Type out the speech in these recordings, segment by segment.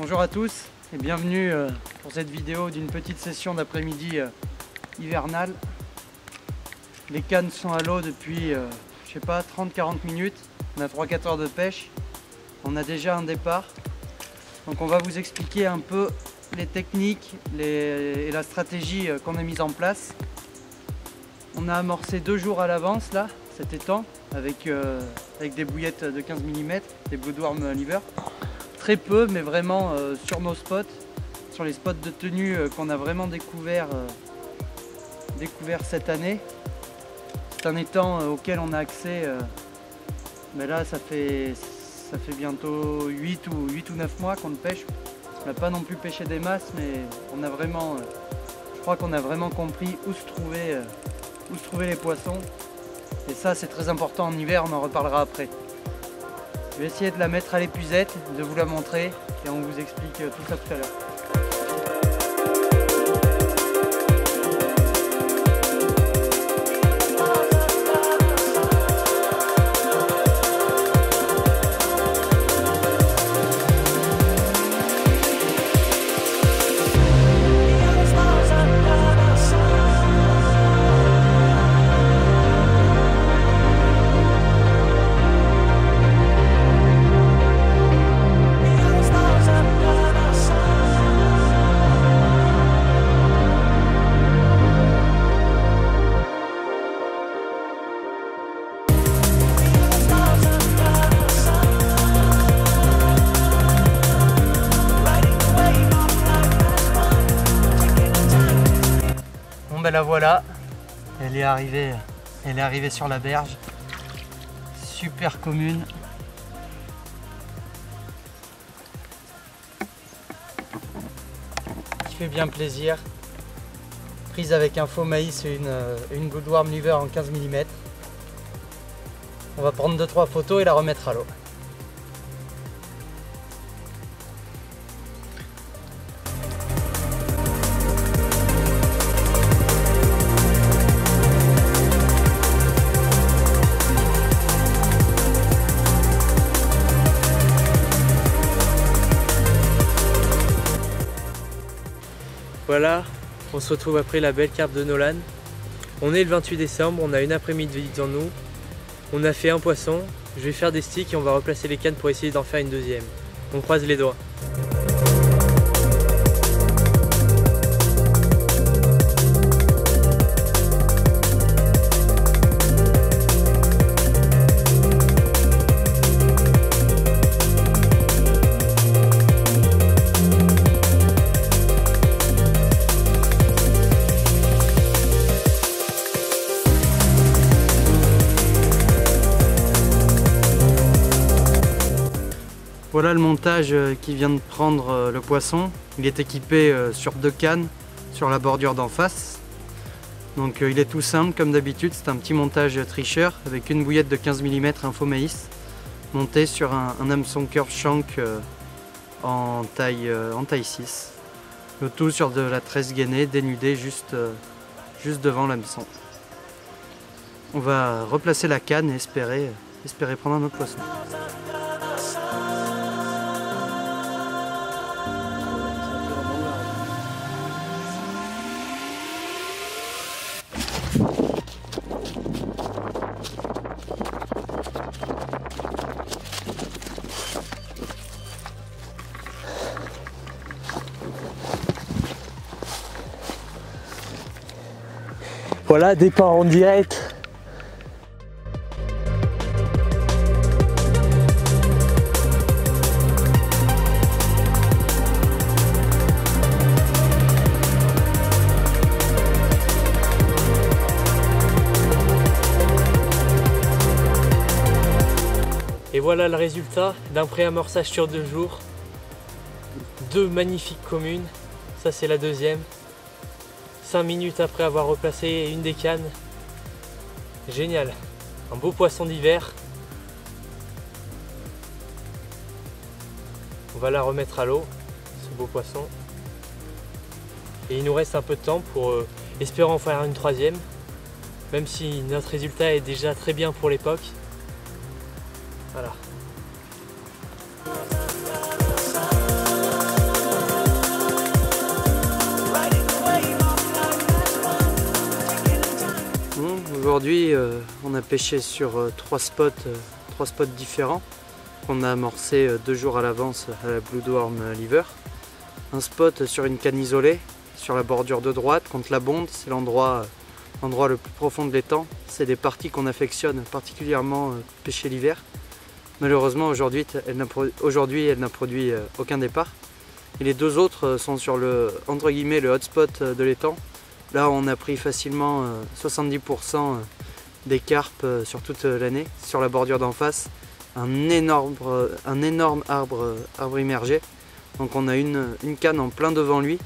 Bonjour à tous et bienvenue pour cette vidéo d'une petite session d'après-midi hivernale. Les cannes sont à l'eau depuis, je sais pas, 30-40 minutes. On a 3-4 heures de pêche. On a déjà un départ. Donc on va vous expliquer un peu les techniques et la stratégie qu'on a mise en place. On a amorcé 2 jours à l'avance là, cet étang, avec des bouillettes de 15 mm, des Bloodworm Lever. Très peu, mais vraiment sur nos spots, sur les spots de tenue qu'on a vraiment découvert cette année. C'est un étang auquel on a accès, mais là ça fait bientôt 8 ou 9 mois qu'on le pêche. On n'a pas non plus pêché des masses, mais on a vraiment, je crois qu'on a vraiment compris où se trouvaient les poissons. Et ça c'est très important en hiver, on en reparlera après. Je vais essayer de la mettre à l'épuisette, de vous la montrer et on vous explique tout ça tout à l'heure. Ben la voilà, elle est arrivée sur la berge, super commune. Qui fait bien plaisir. Prise avec un faux maïs et une Bloodworm Lever en 15 mm. On va prendre 2-3 photos et la remettre à l'eau. Voilà, on se retrouve après la belle carpe de Nolan. On est le 28 décembre, on a une après-midi devant nous. On a fait un poisson, je vais faire des sticks et on va replacer les cannes pour essayer d'en faire une deuxième. On croise les doigts. Voilà le montage qui vient de prendre le poisson. Il est équipé sur 2 cannes sur la bordure d'en face. Donc il est tout simple comme d'habitude, c'est un petit montage tricheur avec une bouillette de 15 mm, un faux maïs, monté sur un hameçon curve shank en taille 6. Le tout sur de la tresse gainée dénudée juste devant l'hameçon. On va replacer la canne et espérer prendre un autre poisson. Voilà, départ en direct. Et voilà le résultat d'un pré-amorçage sur 2 jours. 2 magnifiques communes, ça c'est la deuxième. 5 minutes après avoir replacé une des cannes. Génial, un beau poisson d'hiver. On va la remettre à l'eau, ce beau poisson. Et il nous reste un peu de temps pour espérer en faire une troisième. Même si notre résultat est déjà très bien pour l'époque. Voilà. aujourd'hui on a pêché sur 3 spots différents qu'on a amorcé 2 jours à l'avance à la Blue Worm Lever. Un spot sur une canne isolée, sur la bordure de droite contre la bonde, c'est l'endroit le plus profond de l'étang. C'est des parties qu'on affectionne particulièrement pêcher l'hiver. Malheureusement aujourd'hui elle n'a produit aucun départ. Et les 2 autres sont sur le, entre guillemets, le hotspot de l'étang. Là on a pris facilement 70% des carpes sur toute l'année. Sur la bordure d'en face, un énorme arbre immergé. Donc on a une canne en plein devant lui,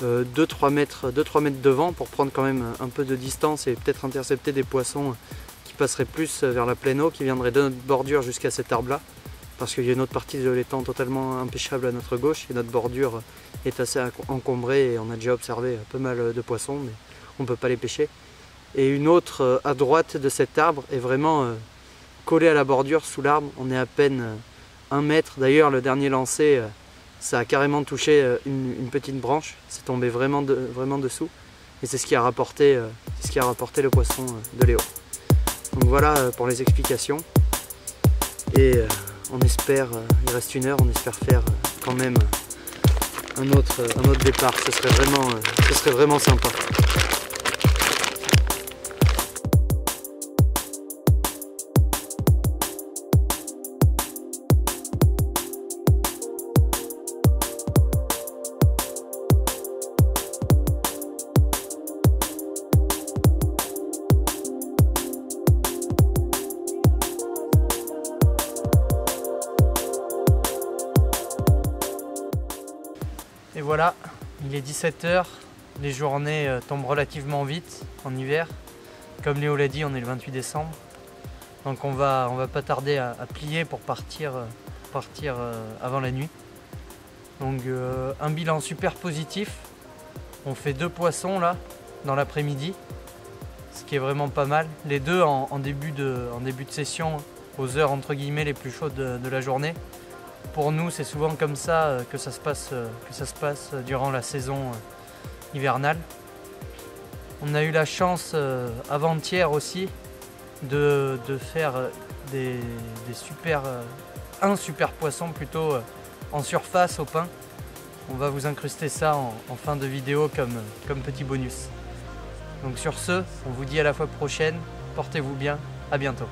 2-3 mètres devant pour prendre quand même un peu de distance et peut-être intercepter des poissons qui passeraient plus vers la pleine eau, qui viendraient de notre bordure jusqu'à cet arbre là, parce qu'il y a une autre partie de l'étang totalement impêchable à notre gauche et notre bordure est assez encombrée et on a déjà observé pas mal de poissons mais on ne peut pas les pêcher. Et une autre à droite de cet arbre est vraiment collée à la bordure sous l'arbre, on est à peine 1 mètre. D'ailleurs le dernier lancer ça a carrément touché une petite branche, c'est tombé vraiment dessous et c'est ce qui a rapporté le poisson de Léo. Donc voilà pour les explications et on espère, il reste 1 heure, on espère faire quand même un autre départ, ce serait vraiment sympa. Et voilà, il est 17 h, les journées tombent relativement vite en hiver. Comme Léo l'a dit, on est le 28 décembre. Donc on va pas tarder à plier pour partir avant la nuit. Donc un bilan super positif. On fait 2 poissons là dans l'après-midi, ce qui est vraiment pas mal. Les 2 en début de session, aux heures entre guillemets les plus chaudes de la journée. Pour nous, c'est souvent comme ça que ça se passe durant la saison hivernale. On a eu la chance avant-hier aussi de faire un super poisson plutôt en surface au pain. On va vous incruster ça en fin de vidéo comme petit bonus. Donc sur ce, on vous dit à la fois prochaine, portez-vous bien, à bientôt.